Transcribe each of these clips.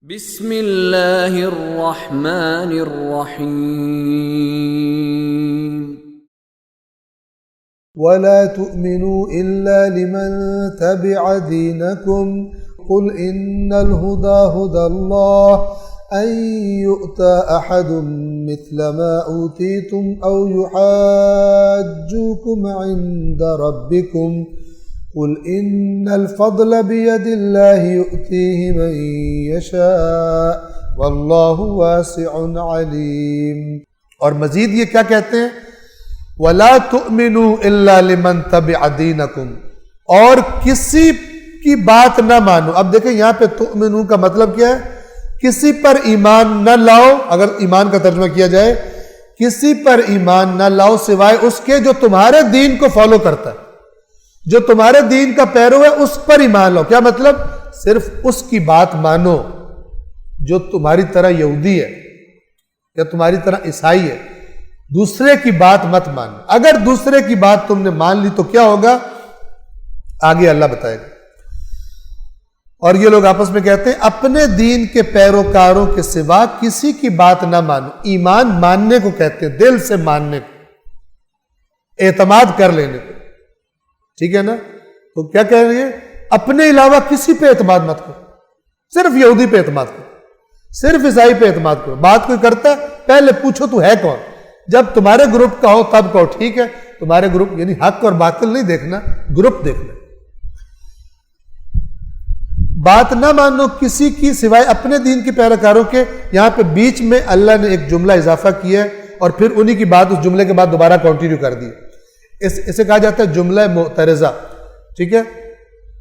بسم اللہ الرحمن الرحیم وَلَا تُؤْمِنُوا إِلَّا لِمَنْ تَبِعَ دِينَكُمْ قُلْ إِنَّ الْهُدَى هُدَى اللَّهِ أَنْ يُؤْتَى أَحَدٌ مِثْلَ مَا أُوتِيتُمْ أَوْ يُحَاجُّوكُمْ عِنْدَ رَبِّكُمْ قُلْ إِنَّ الْفَضْلَ بِيَدِ اللَّهِ يُؤْتِيهِ مَنْ يَشَاءُ وَاللَّهُ وَاسِعٌ عَلِيمٌ۔ اور مزید یہ کیا کہتے ہیں؟ وَلَا تُؤْمِنُوا إِلَّا لِمَنْ تَبِعَ دِينَكُمْ، اور کسی کی بات نہ مانو۔ اب دیکھیں یہاں پہ تؤمنو کا مطلب کیا ہے؟ کسی پر ایمان نہ لاؤ۔ اگر ایمان کا ترجمہ کیا جائے، کسی پر ایمان نہ لاؤ سوائے اس کے جو تمہارے دین کو فالو کرتا ہے، جو تمہارے دین کا پیرو ہے، اس پر ایمان لاؤ۔ کیا مطلب؟ صرف اس کی بات مانو جو تمہاری طرح یہودی ہے یا تمہاری طرح عیسائی ہے، دوسرے کی بات مت مانو۔ اگر دوسرے کی بات تم نے مان لی تو کیا ہوگا؟ آگے اللہ بتائے گا۔ اور یہ لوگ آپس میں کہتے ہیں اپنے دین کے پیروکاروں کے سوا کسی کی بات نہ مانو۔ ایمان ماننے کو کہتے ہیں، دل سے ماننے کو، اعتماد کر لینے کو، ٹھیک ہے نا؟ تو کیا کہہ رہے ہیں؟ اپنے علاوہ کسی پہ اعتماد مت کرو، صرف یہودی پہ اعتماد کرو، صرف عیسائی پہ اعتماد کرو۔ بات کوئی کرتا ہے پہلے پوچھو تو ہے کون، جب تمہارے گروپ کا ہو تب کہو ٹھیک ہے، تمہارے گروپ یعنی حق اور باطل نہیں دیکھنا، گروپ دیکھنا۔ بات نہ مانو کسی کی سوائے اپنے دین کے پیروکاروں کے۔ یہاں پہ بیچ میں اللہ نے ایک جملہ اضافہ کیا ہے اور پھر انہی کی بات اس جملے کے بعد دوبارہ کنٹینیو کر دی۔ اسے کہا جاتا ہے جملہ معترضہ، ٹھیک ہے؟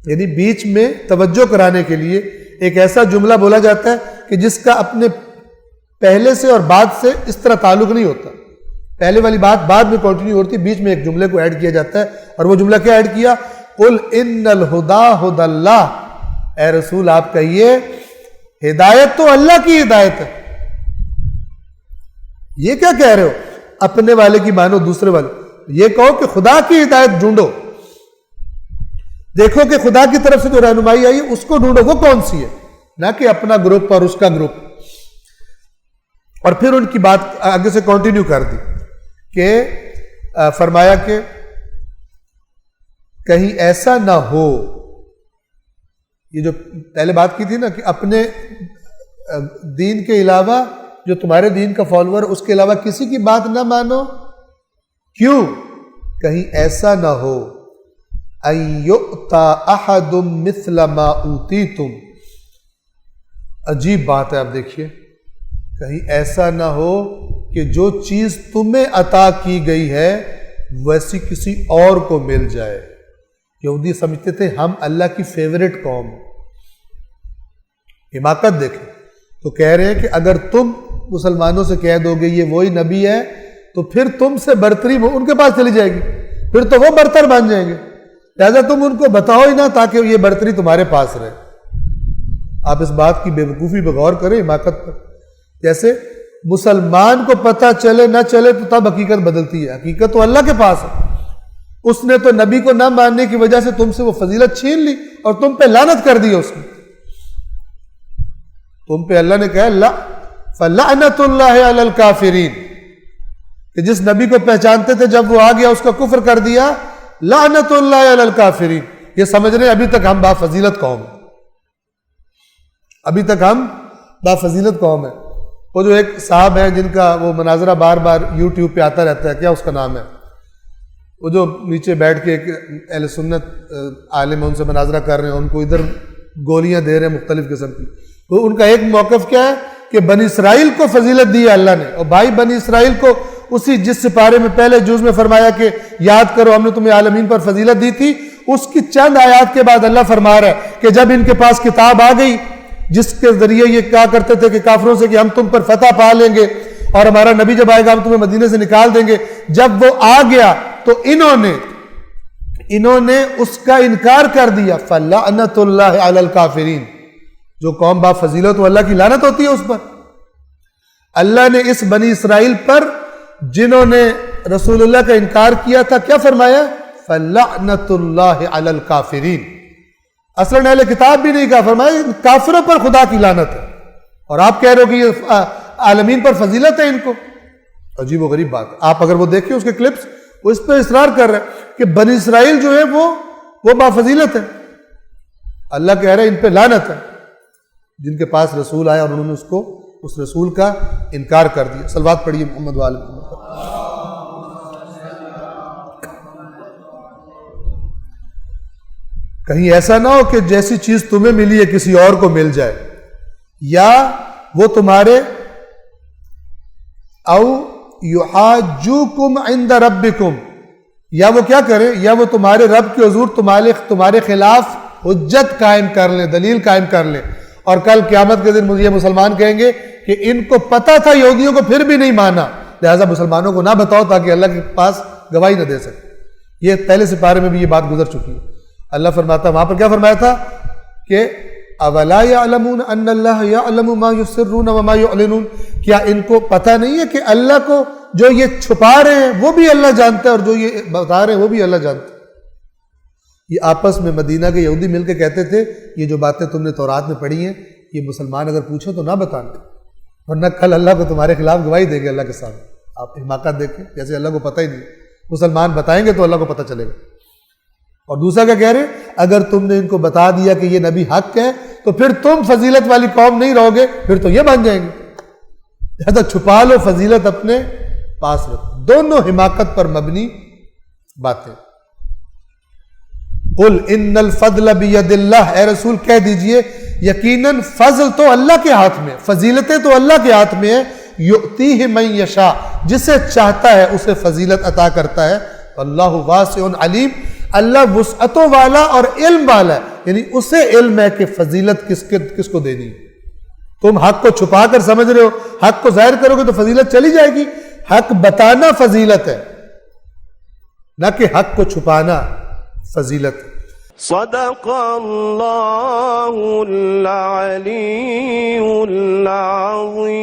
یعنی بیچ میں توجہ کرانے کے لیے ایک ایسا جملہ بولا جاتا ہے کہ جس کا اپنے پہلے سے اور بعد سے اس طرح تعلق نہیں ہوتا۔ پہلے والی بات بعد میں کنٹینیو ہوتی ہے، بیچ میں ایک جملے کو ایڈ کیا جاتا ہے۔ اور وہ جملہ کیا ایڈ کیا؟ قُلْ إِنَّ الْهُدَى هُدَى اللَّهِ، اے رسول آپ کہیے ہدایت تو اللہ کی ہدایت ہے۔ یہ کیا کہہ رہے ہو؟ اپنے والے کی مانو، دوسرے والے یہ کہو کہ خدا کی ہدایت ڈھونڈو، دیکھو کہ خدا کی طرف سے جو رہنمائی آئی ہے اس کو ڈھونڈو، وہ کون سی ہے، نہ کہ اپنا گروپ اور اس کا گروپ۔ اور پھر ان کی بات آگے سے کنٹینیو کر دی کہ فرمایا کہ کہیں ایسا نہ ہو، یہ جو پہلے بات کی تھی نا کہ اپنے دین کے علاوہ جو تمہارے دین کا فالوور اس کے علاوہ کسی کی بات نہ مانو۔ کیوں؟ کہیں ایسا نہ ہو ان یؤتی احد مثل ما اوتیتم۔ عجیب بات ہے، آپ دیکھیے، کہیں ایسا نہ ہو کہ جو چیز تمہیں عطا کی گئی ہے ویسی کسی اور کو مل جائے۔ یہودی سمجھتے تھے ہم اللہ کی فیورٹ قوم، حماقت دیکھیں۔ تو کہہ رہے ہیں کہ اگر تم مسلمانوں سے کہہ دو گے یہ وہی نبی ہے تو پھر تم سے برتری ان کے پاس چلی جائے گی، پھر تو وہ برتر بن جائیں گے، لہذا تم ان کو بتاؤ ہی نہ تاکہ یہ برتری تمہارے پاس رہے۔ آپ اس بات کی بے وقوفی پہ غور کریں، حماقت پر۔ جیسے مسلمان کو پتہ چلے نہ چلے تو تب حقیقت بدلتی ہے، حقیقت تو اللہ کے پاس ہے۔ اس نے تو نبی کو نہ ماننے کی وجہ سے تم سے وہ فضیلت چھین لی اور تم پہ لعنت کر دی اس نے۔ تم پہ اللہ نے کہا فَلَعْنَةُ اللَّهِ عَلَى الْكَافِرِينَ، کہ جس نبی کو پہچانتے تھے جب وہ آ گیا اس کا کفر کر دیا، لعنت اللہ علی الکافرین۔ یہ سمجھ رہے ہیں ابھی تک ہم بافضیلت قوم ہیں، ابھی تک ہم بافضیلت قوم ہیں۔ وہ جو ایک صاحب ہیں جن کا وہ مناظرہ بار بار یوٹیوب پہ آتا رہتا ہے، کیا اس کا نام ہے؟ وہ جو نیچے بیٹھ کے ایک اہل سنت عالم ان سے مناظرہ کر رہے ہیں، ان کو ادھر گولیاں دے رہے ہیں مختلف قسم کی۔ تو ان کا ایک موقف کیا ہے کہ بنی اسرائیل کو فضیلت دی ہے اللہ نے، اور بھائی بنی اسرائیل کو اسی جس سپارے میں پہلے جز میں فرمایا کہ یاد کرو ہم نے تمہیں عالمین پر فضیلت دی تھی، اس کی چند آیات کے بعد اللہ فرما رہا ہے کہ جب ان کے پاس کتاب آ گئی جس کے ذریعے یہ کہا کرتے تھے کہ کافروں سے کہ ہم تم پر فتح پا لیں گے اور ہمارا نبی جب آئے گا ہم تمہیں مدینے سے نکال دیں گے، جب وہ آ گیا تو انہوں نے اس کا انکار کر دیا۔ فَلَعْنَةُ اللَّهِ عَلَى الْكَافِرِينَ، جو قوم با فضیلت تو اللہ کی لعنت ہوتی ہے اس پر۔ اللہ نے اس بنی اسرائیل پر جنہوں نے رسول اللہ کا انکار کیا تھا کیا فرمایا؟ فَلَعْنَةُ اللَّهِ عَلَى الْكَافِرِينَ۔ اصلاً اہل کتاب بھی نہیں کہا، فرمایا کافروں پر خدا کی لعنت ہے۔ اور آپ کہہ رہے ہو کہ یہ عالمین پر فضیلت ہے ان کو. عجیب و غریب بات ہے. آپ اگر وہ دیکھیں اس کے کلپس، وہ اس پہ اصرار کر رہے ہیں کہ بنی اسرائیل جو ہے وہ بافضیلت ہے. اللہ کہہ رہے ہیں ان پہ لعنت ہے جن کے پاس رسول آیا اور انہوں نے اس رسول کا انکار کر دیا. صلوات پڑھیے محمد وآل محمد. کہیں ایسا نہ ہو کہ جیسی چیز تمہیں ملی ہے کسی اور کو مل جائے، یا وہ تمہارے او یحاجوکم عند ربکم، یا وہ کیا کرے، یا وہ تمہارے رب کے حضور تمہارے خلاف حجت قائم کر لیں، دلیل قائم کر لیں. اور کل قیامت کے دن یہ مسلمان کہیں گے کہ ان کو پتہ تھا یہودیوں کو پھر بھی نہیں مانا، لہذا مسلمانوں کو نہ بتاؤ تاکہ اللہ کے پاس گواہی نہ دے سکے. یہ پہلے سپارے میں بھی یہ بات گزر چکی ہے. اللہ فرماتا، وہاں پر کیا فرمایا تھا کہ اولا یعلمون ان اللہ یعلم ما یسرون وما یعلنون، کیا ان کو پتہ نہیں ہے کہ اللہ کو جو یہ چھپا رہے ہیں وہ بھی اللہ جانتا ہے اور جو یہ بتا رہے ہیں وہ بھی اللہ جانتا ہے. یہ آپس میں مدینہ کے یہودی مل کے کہتے تھے یہ جو باتیں تم نے تورات میں پڑھی ہیں یہ مسلمان اگر پوچھو تو نہ بتانا، ورنہ کل اللہ کو تمہارے خلاف گواہی دے گے اللہ کے سامنے. آپ حماقت دیکھیں، جیسے اللہ کو پتہ ہی نہیں. مسلمان بتائیں گے تو اللہ کو پتہ چلے گا. اور دوسرا کیا کہہ رہے، اگر تم نے ان کو بتا دیا کہ یہ نبی حق ہے تو پھر تم فضیلت والی قوم نہیں رہو گے، پھر تو یہ بن جائیں گے. لہذا چھپا لو، فضیلت اپنے پاس رکھو. دونوں حماقت پر مبنی باتیں. قل ان الفضل بید اللہ، اے رسول کہہ دیجئے یقیناً فضل تو اللہ کے ہاتھ میں، فضیلتیں تو اللہ کے ہاتھ میں ہے. یؤتیہ من یشاء، جسے چاہتا ہے اسے فضیلت عطا کرتا ہے. اللہ واسع علیم، اللہ وسعتوں والا اور علم والا ہے، یعنی اسے علم ہے کہ فضیلت کس کو دینی. تم حق کو چھپا کر سمجھ رہے ہو، حق کو ظاہر کرو گے تو فضیلت چلی جائے گی. حق بتانا فضیلت ہے، نہ کہ حق کو چھپانا فضیلت ہے. صدق اللہ العلی العظیم.